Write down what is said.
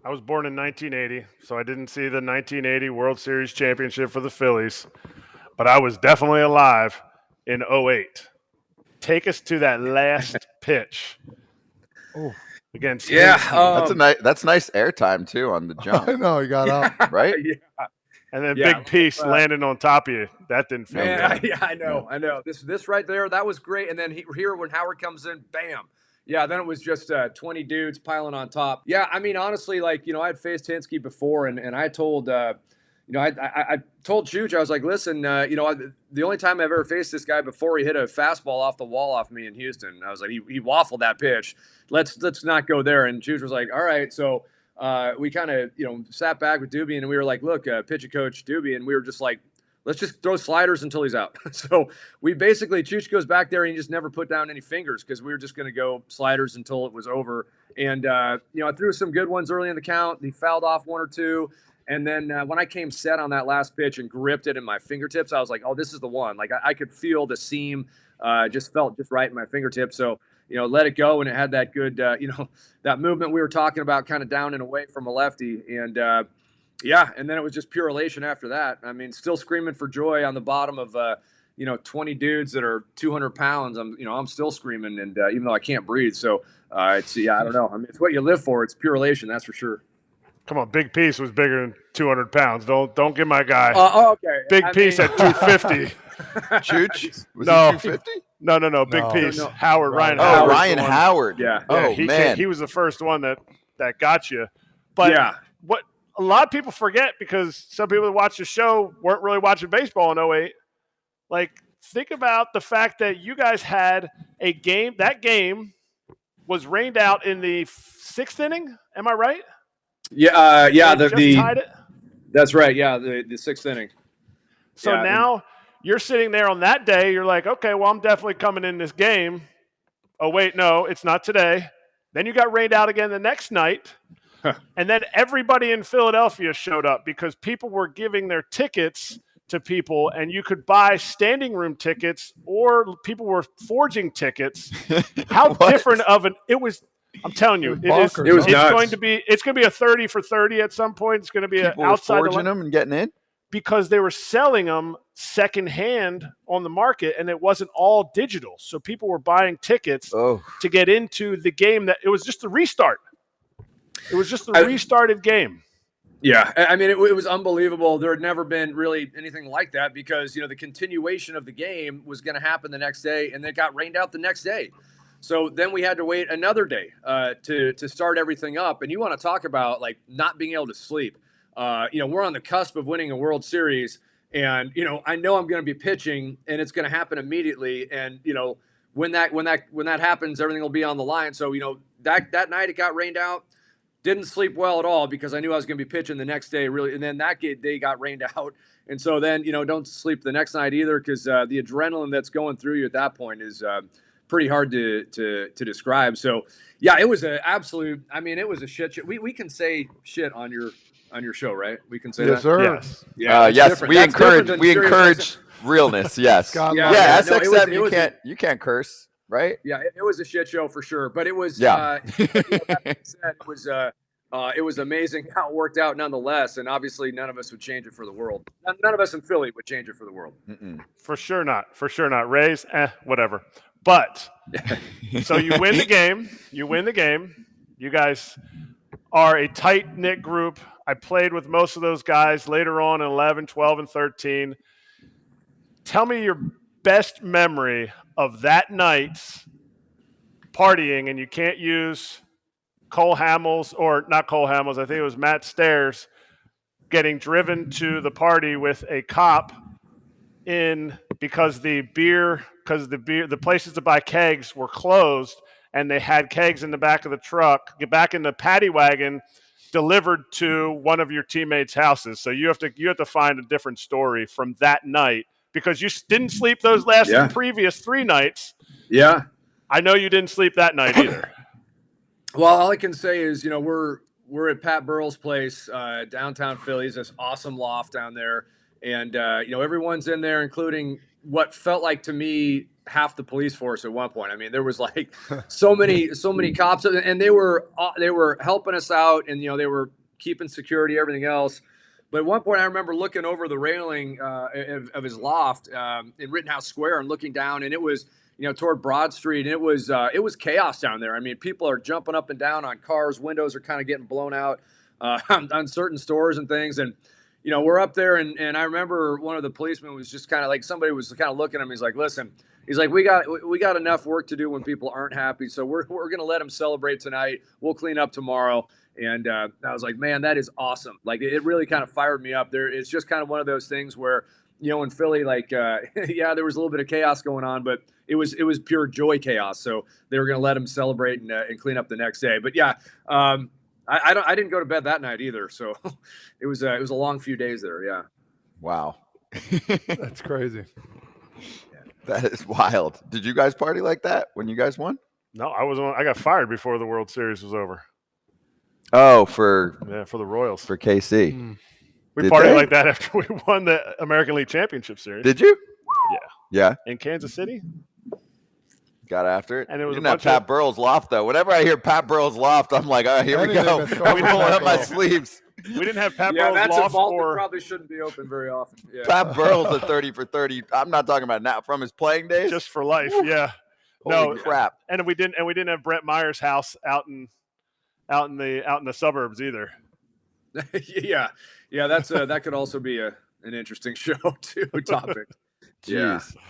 I was born in 1980, so I didn't see the 1980 World Series championship for the Phillies, but I was definitely alive in '08. Take us to that last pitch. Oh, against Yeah. Hinske. That's nice airtime too on the jump. I know he got up. Right? Yeah. And then Yeah, big piece landing on top of you. That didn't feel man, good. yeah, I know. This right there, that was great. And then here when Howard comes in, bam. Yeah, then it was just 20 dudes piling on top. Yeah, I mean, honestly, like, I had faced Hinske before, and I told, I told Chooch, I was like, listen, the only time I've ever faced this guy before, he hit a fastball off the wall off me in Houston. I was like, he waffled that pitch. Let's not go there. And Chooch was like, all right, so we kind of, sat back with Doobie, and we were like, look, pitching coach Doobie, and we were just like, let's just throw sliders until he's out. So we basically, Chooch goes back there and he just never put down any fingers because we were just going to go sliders until it was over. And, I threw some good ones early in the count. He fouled off one or two. And then when I came set on that last pitch and gripped it in my fingertips, I was like, oh, this is the one. Like I could feel the seam, just felt just right in my fingertips. So, let it go. And it had that good, that movement we were talking about, kind of down and away from a lefty. And, yeah, and then it was just pure elation after that. I mean, still screaming for joy on the bottom of 20 dudes that are 200 pounds. I'm still screaming, and even though I can't breathe. So I don't know. I mean, it's what you live for. It's pure elation, that's for sure. Come on, Big Piece was bigger than 200 pounds. Don't get my guy. Okay. Big Piece at 250. Chooch? Was No. he 250? No. Big Piece. No. Howard, Ryan Oh, Howard. Ryan Howard. Yeah. Oh, man. He was the first one that got you. But yeah. what a lot of people forget, because some people that watch the show weren't really watching baseball in '08. Like, think about the fact that you guys had a game. That game was rained out in the sixth inning. Am I right? Yeah. They tied it. That's right. Yeah, the sixth inning. So now you're sitting there on that day. You're like, okay, well, I'm definitely coming in this game. Oh, wait, no, it's not today. Then you got rained out again the next night. And then everybody in Philadelphia showed up because people were giving their tickets to people, and you could buy standing room tickets, or people were forging tickets. How different of it was. I'm telling you, it's going to be a 30 for 30 at some point. It's going to be people outside were forging them and getting in, because they were selling them secondhand on the market, and it wasn't all digital. So people were buying tickets to get into the game. That it was just the restart. It was just the restarted game. Yeah, I mean, it was unbelievable. There had never been really anything like that, because, the continuation of the game was going to happen the next day, and it got rained out the next day. So then we had to wait another day to start everything up. And you want to talk about, like, not being able to sleep. We're on the cusp of winning a World Series, and, I know I'm going to be pitching, and it's going to happen immediately. And, when that happens, everything will be on the line. So, that night it got rained out. Didn't sleep well at all, because I knew I was going to be pitching the next day, really. And then that day got rained out. And so then, don't sleep the next night either, because the adrenaline that's going through you at that point is pretty hard to describe. So, yeah, it was it was a shit show. We can say shit on your show, right? We can say that? Sir. Yes. Yeah. Yes, we encourage realness. Yes. SXM, you can't curse. Right? Yeah, it was a shit show for sure, but it was. It was amazing how it worked out, nonetheless. And obviously, none of us would change it for the world. None of us in Philly would change it for the world. For sure not. For sure not. Rays, whatever. But so you win the game. You guys are a tight knit group. I played with most of those guys later on in 11, 12, and 13. Tell me your best memory of that night's partying, and you can't use Cole Hamels, or not Cole Hamels, I think it was Matt Stairs, getting driven to the party with a cop because the places to buy kegs were closed, and they had kegs in the back of the truck, get back in the paddy wagon, delivered to one of your teammates' houses. So you have to find a different story from that night, because you didn't sleep those previous 3 nights. Yeah. I know you didn't sleep that night either. Well, all I can say is, we're at Pat Burrell's place, downtown Philly, this awesome loft down there. And, everyone's in there, including what felt like to me half the police force at one point. I mean, there was like so many cops, and they were helping us out, and they were keeping security, everything else. But at one point, I remember looking over the railing of his loft in Rittenhouse Square and looking down, and it was toward Broad Street, and it was chaos down there. I mean, people are jumping up and down on cars, windows are kind of getting blown out on certain stores and things, and we're up there, and I remember one of the policemen was just kind of like, somebody was kind of looking at him. He's like, listen, he's like, we got enough work to do when people aren't happy, so we're going to let them celebrate tonight. We'll clean up tomorrow. And I was like, man, that is awesome. Like, it really kind of fired me up there. It's just kind of one of those things where, in Philly, like, yeah, there was a little bit of chaos going on, but it was pure joy chaos. So they were going to let them celebrate and clean up the next day. But yeah, I didn't go to bed that night either. So it was a long few days there. Yeah. Wow. That's crazy. That is wild. Did you guys party like that when you guys won? No, I got fired before the World Series was over. Oh, for the Royals. For KC. We partied like that after we won the American League Championship Series. Did you? Yeah. Yeah. In Kansas City. Got after it. And it was not Pat Burrell's loft, though. Whenever I hear Pat Burrell's loft, I'm like, oh, here we go. I'm rolling up my sleeves. We didn't have Pat Burrell's loft. Yeah, that's a vault that probably shouldn't be open very often. Yeah. Pat Burrell's a 30 for 30. I'm not talking about now from his playing days. Just for life, yeah. Holy crap. And we didn't have Brett Meyer's house out in the suburbs either. Yeah, that's that could also be an interesting show too topic. Jeez. Yeah.